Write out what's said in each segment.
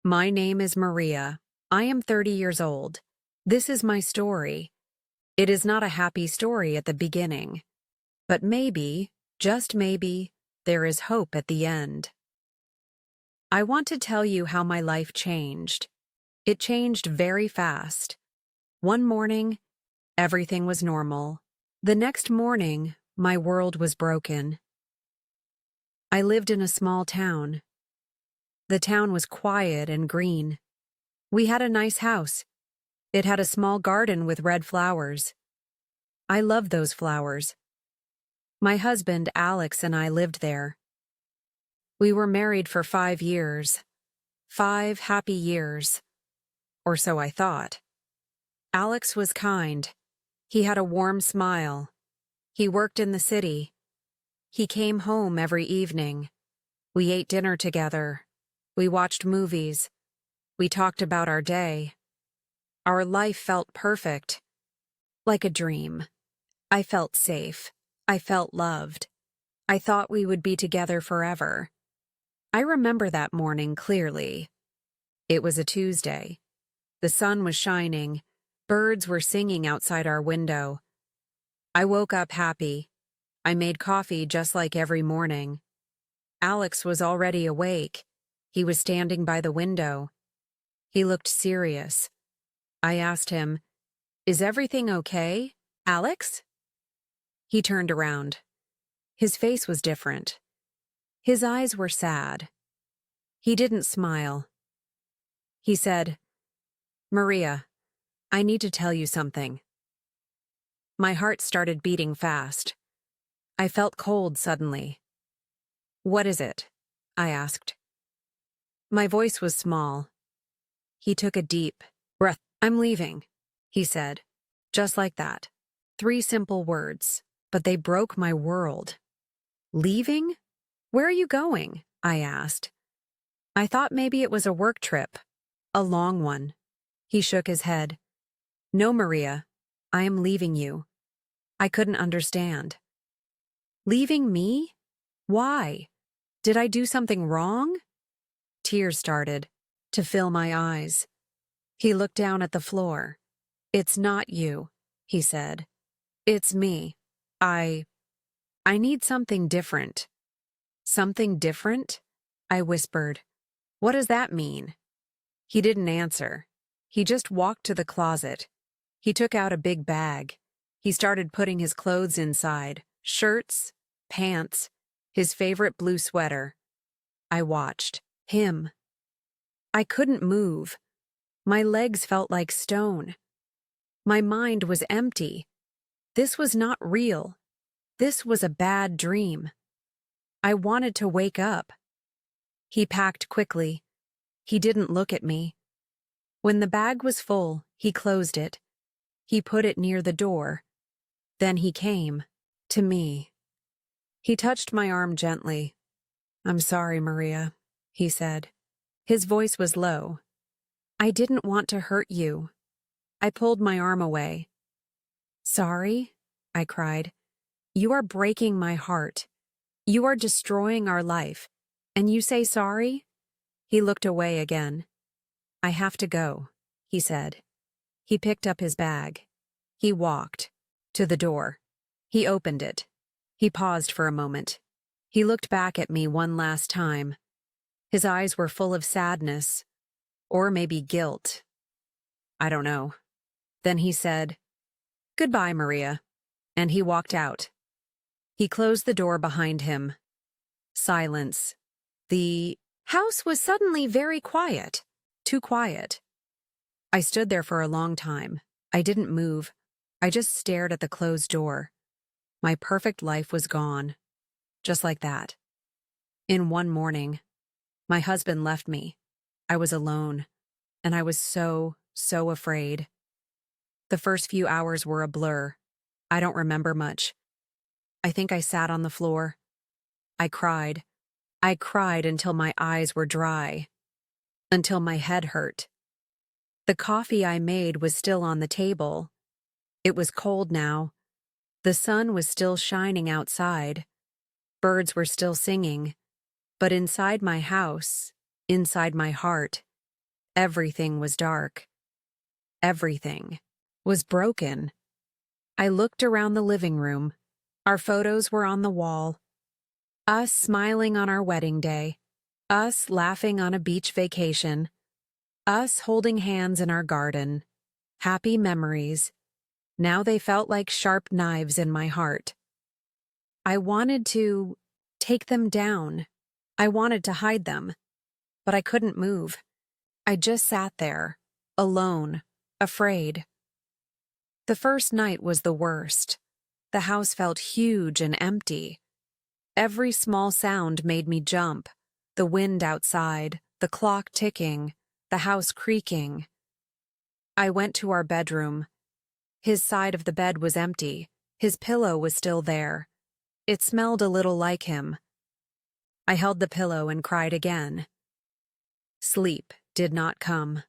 My name is Maria. I am 30 years old. This is my story. It is not a happy story at the beginning, but maybe, just maybe, there is hope at the end. I want to tell you how my life changed. It changed very fast. One morning, everything was normal. The next morning, my world was broken. I lived in a small town. The town was quiet and green. We had a nice house. It had a small garden with red flowers. I loved those flowers. My husband, Alex, and I lived there. We were married for 5 years. 5 happy years. Or so I thought. Alex was kind. He had a warm smile. He worked in the city. He came home every evening. We ate dinner together. We watched movies. We talked about our day. Our life felt perfect. Like a dream. I felt safe. I felt loved. I thought we would be together forever. I remember that morning clearly. It was a Tuesday. The sun was shining. Birds were singing outside our window. I woke up happy. I made coffee just like every morning. Alex was already awake. He was standing by the window. He looked serious. I asked him, "Is everything okay, Alex?" He turned around. His face was different. His eyes were sad. He didn't smile. He said, "Maria, I need to tell you something." My heart started beating fast. I felt cold suddenly. "What is it?" I asked. My voice was small. He took a deep breath. "I'm leaving," he said, just like that. 3 simple words, but they broke my world. "Leaving? Where are you going?" I asked. I thought maybe it was a work trip, a long one. He shook his head. "No, Maria, I am leaving you." I couldn't understand. Leaving me? Why? Did I do something wrong? Tears started to fill my eyes. He looked down at the floor. "It's not you," he said. "It's me. I need something different." "Something different?" I whispered. "What does that mean?" He didn't answer. He just walked to the closet. He took out a big bag. He started putting his clothes inside, shirts, pants, his favorite blue sweater. I watched him. I couldn't move. My legs felt like stone. My mind was empty. This was not real. This was a bad dream. I wanted to wake up. He packed quickly. He didn't look at me. When the bag was full, he closed it. He put it near the door. Then he came to me. He touched my arm gently. "I'm sorry, Maria," he said. His voice was low. "I didn't want to hurt you." I pulled my arm away. "Sorry?" I cried. "You are breaking my heart. You are destroying our life. And you say sorry?" He looked away again. "I have to go," he said. He picked up his bag. He walked to the door. He opened it. He paused for a moment. He looked back at me one last time. His eyes were full of sadness, or maybe guilt. I don't know. Then he said, "Goodbye, Maria," and he walked out. He closed the door behind him. Silence. The house was suddenly very quiet. Too quiet. I stood there for a long time. I didn't move. I just stared at the closed door. My perfect life was gone. Just like that. In one morning, my husband left me. I was alone, and I was so afraid. The first few hours were a blur. I don't remember much. I think I sat on the floor. I cried. I cried until my eyes were dry, until my head hurt. The coffee I made was still on the table. It was cold now. The sun was still shining outside. Birds were still singing. But inside my house, inside my heart, Everything was dark. Everything was broken. I looked around the living room. Our photos were on the wall. Us smiling on our wedding day. Us laughing on a beach vacation. Us holding hands in our garden. Happy memories. Now they felt like sharp knives in my heart. I wanted to take them down. I wanted to hide them, but I couldn't move. I just sat there, alone, afraid. The first night was the worst. The house felt huge and empty. Every small sound made me jump. The wind outside, the clock ticking, the house creaking. I went to our bedroom. His side of the bed was empty. His pillow was still there. It smelled a little like him. I held the pillow and cried again. Sleep did not come.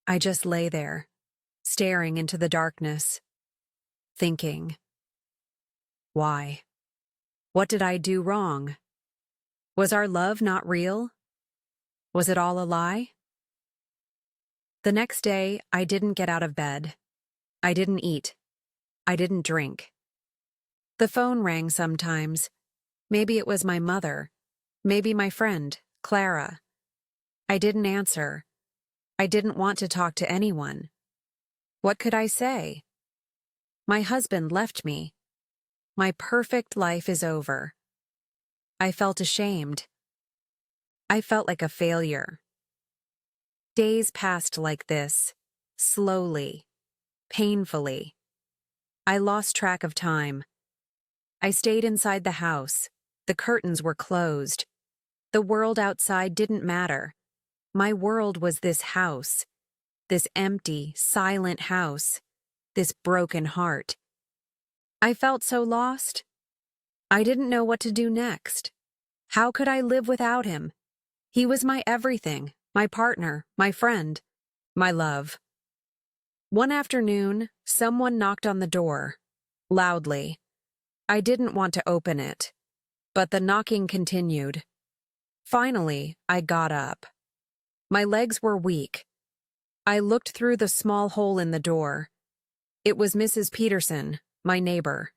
I just lay there, staring into the darkness, thinking. Why? What did I do wrong? Was our love not real? Was it all a lie? The next day, I didn't get out of bed. I didn't eat. I didn't drink. The phone rang sometimes. Maybe it was my mother. Maybe my friend, Clara. I didn't answer. I didn't want to talk to anyone. What could I say? My husband left me. My perfect life is over. I felt ashamed. I felt like a failure. Days passed like this, slowly, painfully. I lost track of time. I stayed inside the house. The curtains were closed. The world outside didn't matter. My world was this house, this empty, silent house, this broken heart. I felt so lost. I didn't know what to do next. How could I live without him? He was my everything, my partner, my friend, my love. One afternoon, someone knocked on the door, loudly. I didn't want to open it, but the knocking continued. Finally, I got up. My legs were weak. I looked through the small hole in the door. It was Mrs. Peterson, my neighbor.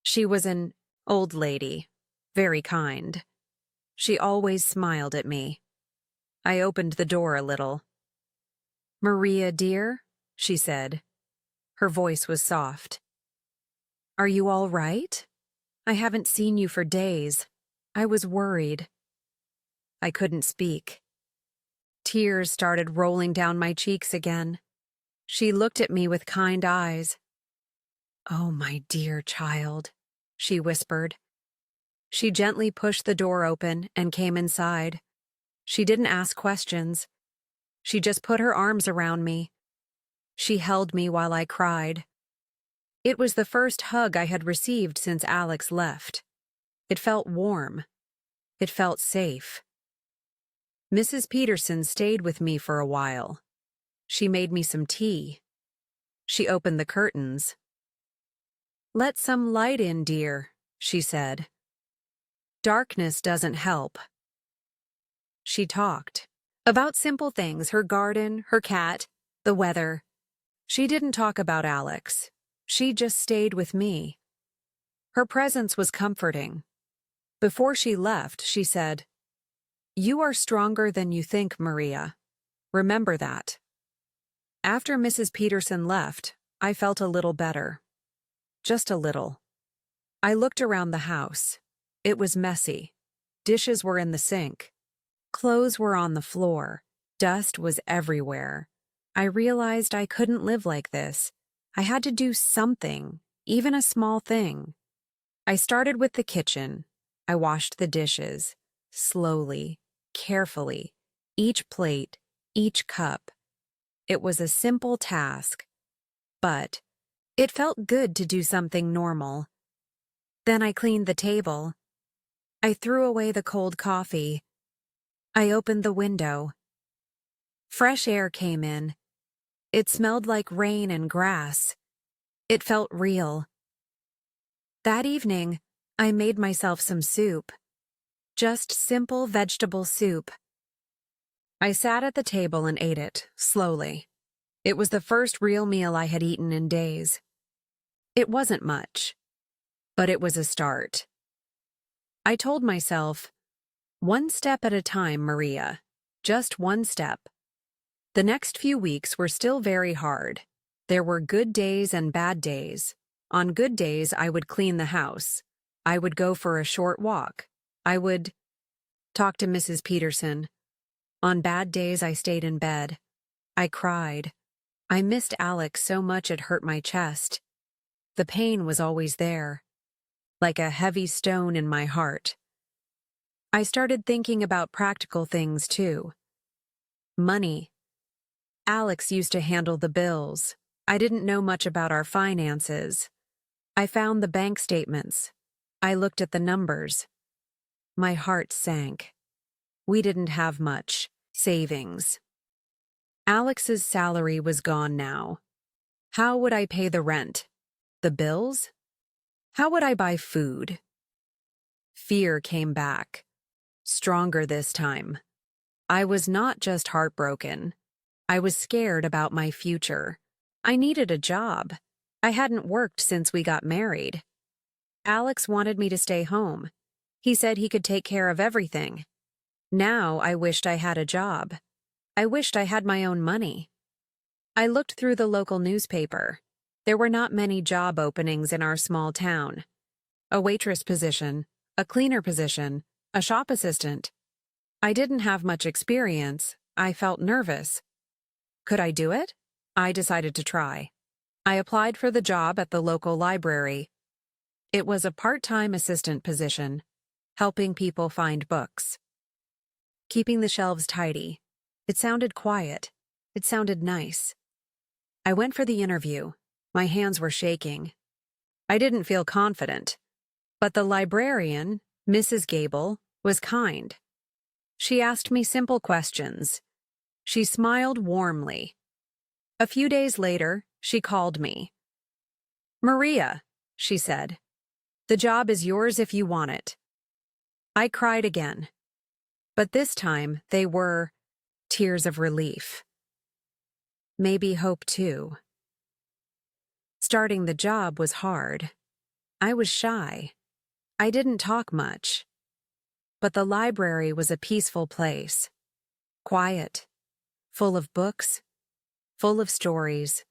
She was an old lady, very kind. She always smiled at me. I opened the door a little. "Maria, dear," she said. Her voice was soft. "Are you all right? I haven't seen you for days. I was worried." I couldn't speak. Tears started rolling down my cheeks again. She looked at me with kind eyes. "Oh, my dear child," she whispered. She gently pushed the door open and came inside. She didn't ask questions. She just put her arms around me. She held me while I cried. It was the first hug I had received since Alex left. It felt warm. It felt safe. Mrs. Peterson stayed with me for a while. She made me some tea. She opened the curtains. "Let some light in, dear," she said. "Darkness doesn't help." She talked about simple things, her garden, her cat, the weather. She didn't talk about Alex. She just stayed with me. Her presence was comforting. Before she left, she said, "You are stronger than you think, Maria. Remember that." After Mrs. Peterson left, I felt a little better. Just a little. I looked around the house. It was messy. Dishes were in the sink. Clothes were on the floor. Dust was everywhere. I realized I couldn't live like this. I had to do something, even a small thing. I started with the kitchen. I washed the dishes, slowly, carefully, each plate, each cup. It was a simple task, but it felt good to do something normal. Then I cleaned the table. I threw away the cold coffee. I opened the window. Fresh air came in. It smelled like rain and grass. It felt real. That evening, I made myself some soup. Just simple vegetable soup. I sat at the table and ate it, slowly. It was the first real meal I had eaten in days. It wasn't much, but it was a start. I told myself, one step at a time, Maria. Just one step. The next few weeks were still very hard. There were good days and bad days. On good days, I would clean the house. I would go for a short walk. I would talk to Mrs. Peterson. On bad days, I stayed in bed. I cried. I missed Alex so much it hurt my chest. The pain was always there, like a heavy stone in my heart. I started thinking about practical things too. Money. Alex used to handle the bills. I didn't know much about our finances. I found the bank statements. I looked at the numbers. My heart sank. We didn't have much savings. Alex's salary was gone now. How would I pay the rent? The bills? How would I buy food? Fear came back, stronger this time. I was not just heartbroken. I was scared about my future. I needed a job. I hadn't worked since we got married. Alex wanted me to stay home. He said he could take care of everything. Now I wished I had a job. I wished I had my own money. I looked through the local newspaper. There were not many job openings in our small town. A waitress position, a cleaner position, a shop assistant. I didn't have much experience. I felt nervous. Could I do it? I decided to try. I applied for the job at the local library. It was a part-time assistant position, helping people find books. Keeping the shelves tidy. It sounded quiet. It sounded nice. I went for the interview. My hands were shaking. I didn't feel confident. But the librarian, Mrs. Gable, was kind. She asked me simple questions. She smiled warmly. A few days later, she called me. "Maria," she said, "the job is yours if you want it." I cried again. But this time, they were tears of relief. Maybe hope too. Starting the job was hard. I was shy. I didn't talk much. But the library was a peaceful place. Quiet. Full of books. Full of stories.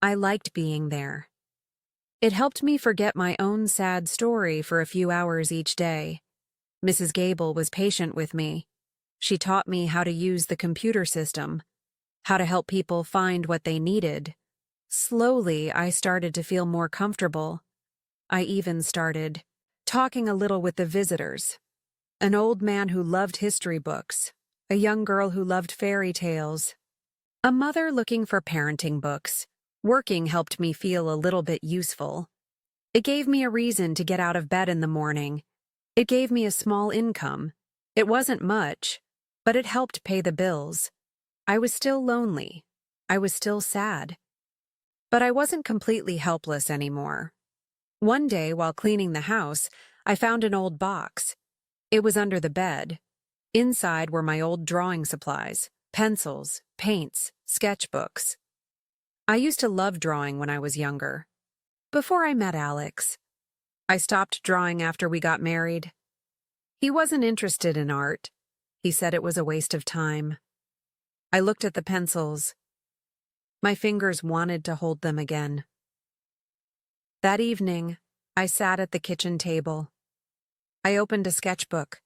I liked being there. It helped me forget my own sad story for a few hours each day. Mrs. Gable was patient with me. She taught me how to use the computer system, how to help people find what they needed. Slowly, I started to feel more comfortable. I even started talking a little with the visitors. An old man who loved history books, a young girl who loved fairy tales, a mother looking for parenting books. Working helped me feel a little bit useful. It gave me a reason to get out of bed in the morning. It gave me a small income. It wasn't much, but it helped pay the bills. I was still lonely. I was still sad. But I wasn't completely helpless anymore. One day, while cleaning the house, I found an old box. It was under the bed. Inside were my old drawing supplies, pencils, paints, sketchbooks. I used to love drawing when I was younger. Before I met Alex. I stopped drawing after we got married. He wasn't interested in art. He said it was a waste of time. I looked at the pencils. My fingers wanted to hold them again. That evening, I sat at the kitchen table. I opened a sketchbook.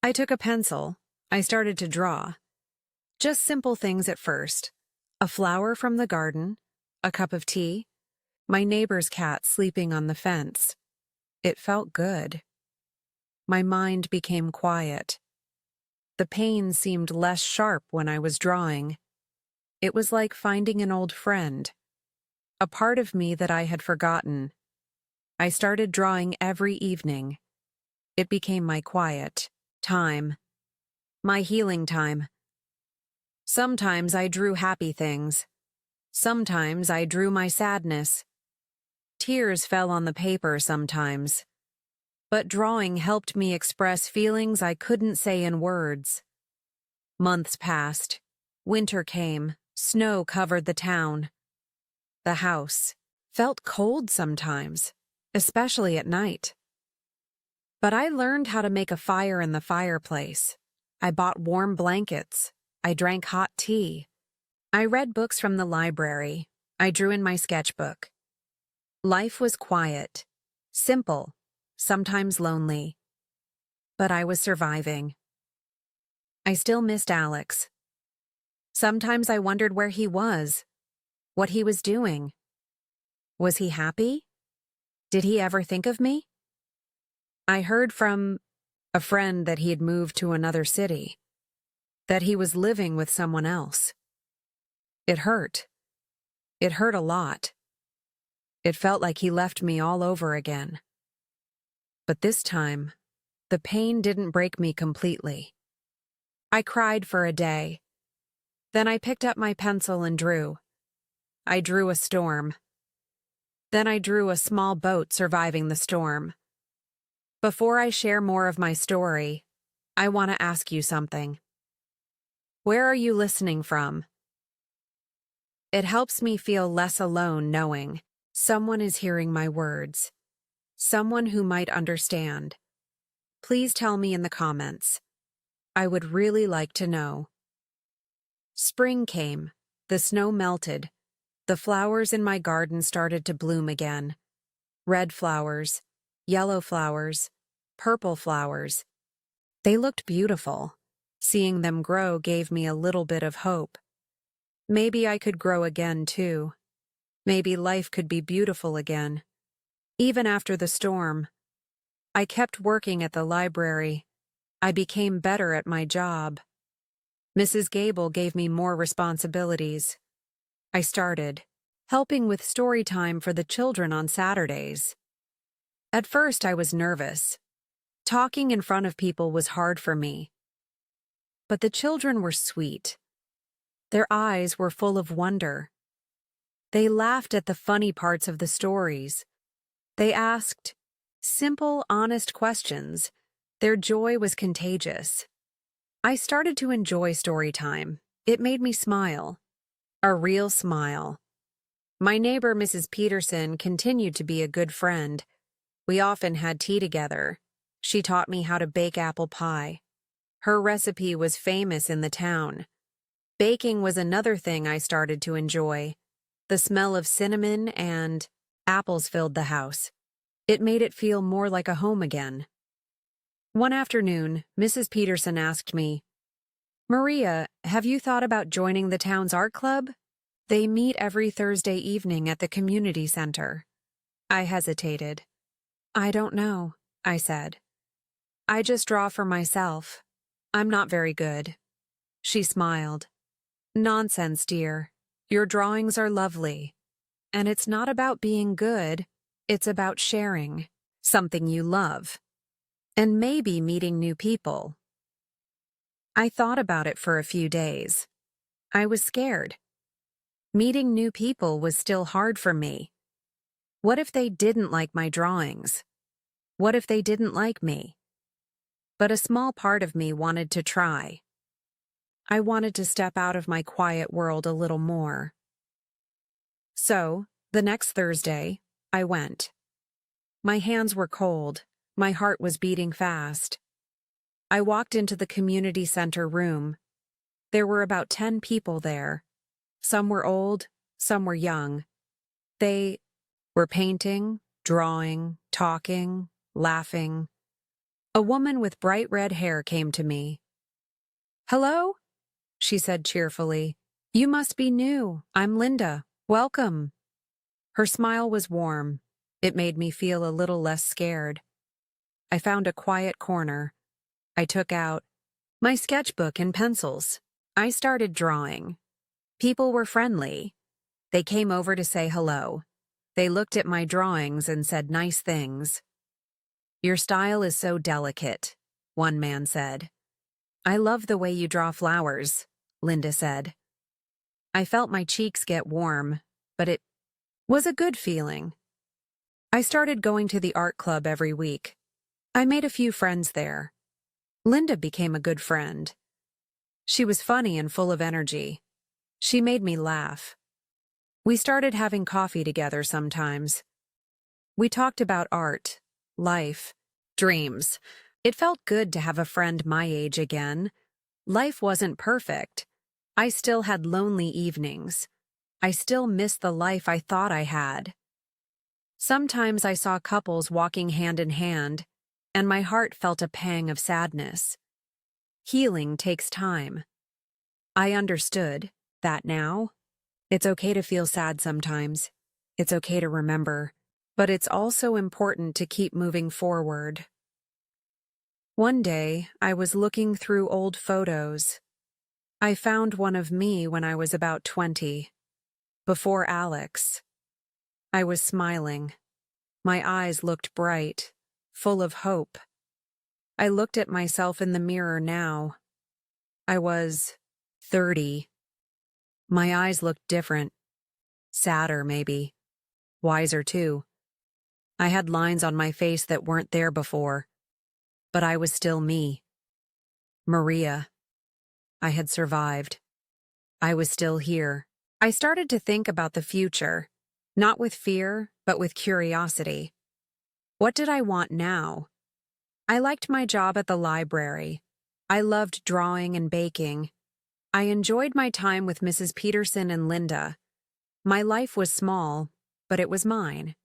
I took a pencil. I started to draw. Just simple things at first. A flower from the garden, a cup of tea, my neighbor's cat sleeping on the fence. It felt good. My mind became quiet. The pain seemed less sharp when I was drawing. It was like finding an old friend, a part of me that I had forgotten. I started drawing every evening. It became my quiet time, my healing time. Sometimes I drew happy things. Sometimes I drew my sadness. Tears fell on the paper sometimes. But drawing helped me express feelings I couldn't say in words. Months passed. Winter came. Snow covered the town. The house felt cold sometimes, especially at night. But I learned how to make a fire in the fireplace. I bought warm blankets. I drank hot tea. I read books from the library. I drew in my sketchbook. Life was quiet, simple, sometimes lonely. But I was surviving. I still missed Alex. Sometimes I wondered where he was, what he was doing. Was he happy? Did he ever think of me? I heard from a friend that he had moved to another city, that he was living with someone else. It hurt. It hurt a lot. It felt like he left me all over again. But this time, the pain didn't break me completely. I cried for a day. Then I picked up my pencil and drew. I drew a storm. Then I drew a small boat surviving the storm. Before I share more of my story, I want to ask you something. Where are you listening from? It helps me feel less alone knowing someone is hearing my words, someone who might understand. Please tell me in the comments. I would really like to know. Spring came, the snow melted, the flowers in my garden started to bloom again. Red flowers, yellow flowers, purple flowers. They looked beautiful. Seeing them grow gave me a little bit of hope. Maybe I could grow again too. Maybe life could be beautiful again. Even after the storm, I kept working at the library. I became better at my job. Mrs. Gable gave me more responsibilities. I started helping with story time for the children on Saturdays. At first, I was nervous. Talking in front of people was hard for me. But the children were sweet. Their eyes were full of wonder. They laughed at the funny parts of the stories. They asked simple, honest questions. Their joy was contagious. I started to enjoy story time. It made me smile. A real smile. My neighbor, Mrs. Peterson, continued to be a good friend. We often had tea together. She taught me how to bake apple pie. Her recipe was famous in the town. Baking was another thing I started to enjoy. The smell of cinnamon and apples filled the house. It made it feel more like a home again. One afternoon, Mrs. Peterson asked me, "Maria, have you thought about joining the town's art club? They meet every Thursday evening at the community center." I hesitated. "I don't know," I said. "I just draw for myself. I'm not very good." She smiled. "Nonsense, dear. Your drawings are lovely. And it's not about being good, it's about sharing something you love. And maybe meeting new people." I thought about it for a few days. I was scared. Meeting new people was still hard for me. What if they didn't like my drawings? What if they didn't like me? But a small part of me wanted to try. I wanted to step out of my quiet world a little more. So, the next Thursday, I went. My hands were cold. My heart was beating fast. I walked into the community center room. There were about 10 people there. Some were old, some were young. They were painting, drawing, talking, laughing. A woman with bright red hair came to me. "Hello?" she said cheerfully. "You must be new. I'm Linda. Welcome." Her smile was warm. It made me feel a little less scared. I found a quiet corner. I took out my sketchbook and pencils. I started drawing. People were friendly. They came over to say hello. They looked at my drawings and said nice things. "Your style is so delicate," one man said. "I love the way you draw flowers," Linda said. I felt my cheeks get warm, but it was a good feeling. I started going to the art club every week. I made a few friends there. Linda became a good friend. She was funny and full of energy. She made me laugh. We started having coffee together sometimes. We talked about art, life, dreams. It felt good to have a friend my age again. Life wasn't perfect. I still had lonely evenings. I still missed the life I thought I had. Sometimes I saw couples walking hand in hand, and my heart felt a pang of sadness. Healing takes time. I understood that now. It's okay to feel sad sometimes. It's okay to remember. But it's also important to keep moving forward. One day, I was looking through old photos. I found one of me when I was about 20, before Alex. I was smiling. My eyes looked bright, full of hope. I looked at myself in the mirror now. I was 30. My eyes looked different. Sadder, maybe. Wiser, too. I had lines on my face that weren't there before. But I was still me. Maria. I had survived. I was still here. I started to think about the future, not with fear, but with curiosity. What did I want now? I liked my job at the library. I loved drawing and baking. I enjoyed my time with Mrs. Peterson and Linda. My life was small, but it was mine.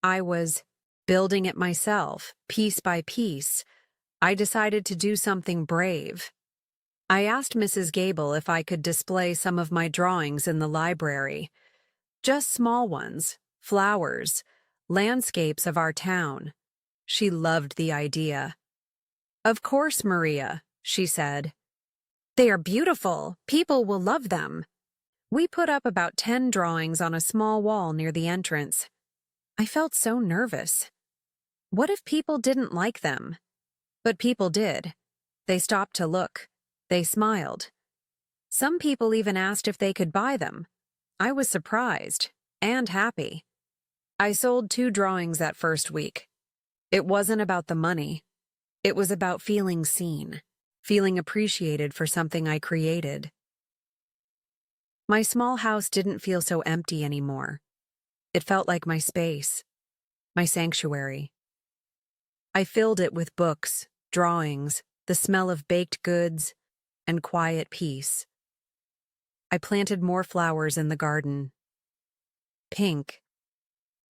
I was building it myself, piece by piece. I decided to do something brave. I asked Mrs. Gable if I could display some of my drawings in the library. Just small ones, flowers, landscapes of our town. She loved the idea. "Of course, Maria," she said. "They are beautiful. People will love them." We put up about 10 drawings on a small wall near the entrance. I felt so nervous. What if people didn't like them? But people did. They stopped to look. They smiled. Some people even asked if they could buy them. I was surprised and happy. I sold 2 drawings that first week. It wasn't about the money. It was about feeling seen, feeling appreciated for something I created. My small house didn't feel so empty anymore. It felt like my space, my sanctuary. I filled it with books, drawings, the smell of baked goods, and quiet peace. I planted more flowers in the garden. Pink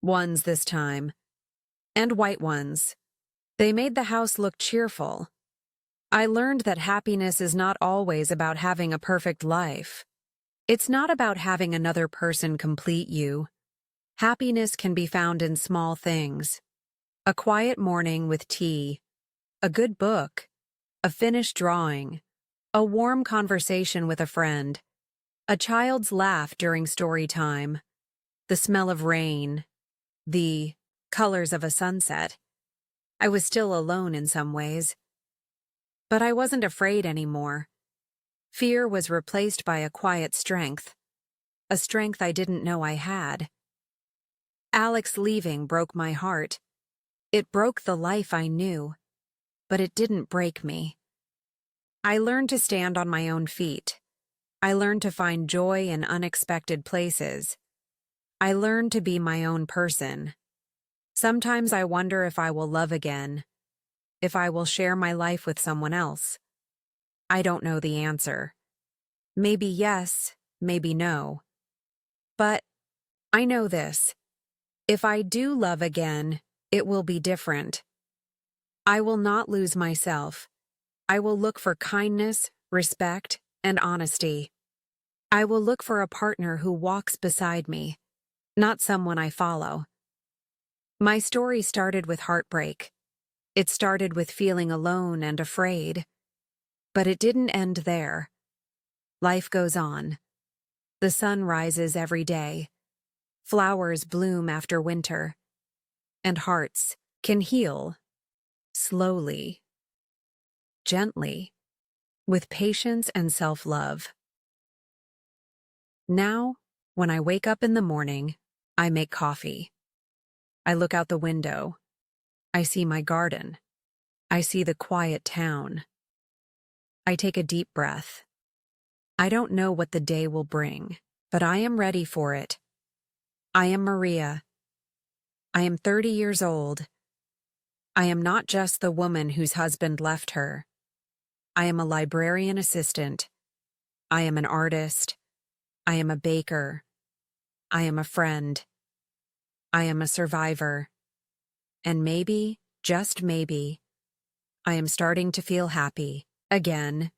ones this time, and white ones. They made the house look cheerful. I learned that happiness is not always about having a perfect life. It's not about having another person complete you. Happiness can be found in small things. A quiet morning with tea, a good book, a finished drawing, a warm conversation with a friend, a child's laugh during story time, the smell of rain, the colors of a sunset. I was still alone in some ways. But I wasn't afraid anymore. Fear was replaced by a quiet strength, a strength I didn't know I had. Alex leaving broke my heart. It broke the life I knew, but it didn't break me. I learned to stand on my own feet. I learned to find joy in unexpected places. I learned to be my own person. Sometimes I wonder if I will love again, if I will share my life with someone else. I don't know the answer. Maybe yes, maybe no. But I know this. If I do love again, it will be different. I will not lose myself. I will look for kindness, respect, and honesty. I will look for a partner who walks beside me, not someone I follow. My story started with heartbreak. It started with feeling alone and afraid. But it didn't end there. Life goes on. The sun rises every day. Flowers bloom after winter. And hearts can heal. Slowly. Gently. With patience and self-love. Now, when I wake up in the morning, I make coffee. I look out the window. I see my garden. I see the quiet town. I take a deep breath. I don't know what the day will bring, but I am ready for it. I am Maria. I am 30 years old. I am not just the woman whose husband left her. I am a librarian assistant. I am an artist. I am a baker. I am a friend. I am a survivor. And maybe, just maybe, I am starting to feel happy again.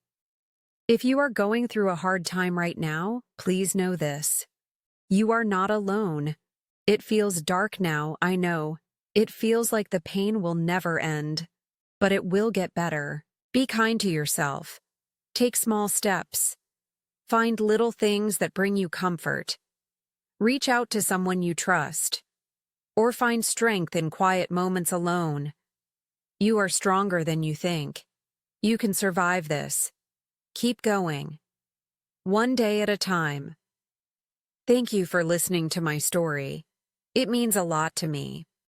If you are going through a hard time right now, please know this. You are not alone. It feels dark now, I know. It feels like the pain will never end. But it will get better. Be kind to yourself. Take small steps. Find little things that bring you comfort. Reach out to someone you trust. Or find strength in quiet moments alone. You are stronger than you think. You can survive this. Keep going. One day at a time. Thank you for listening to my story. It means a lot to me.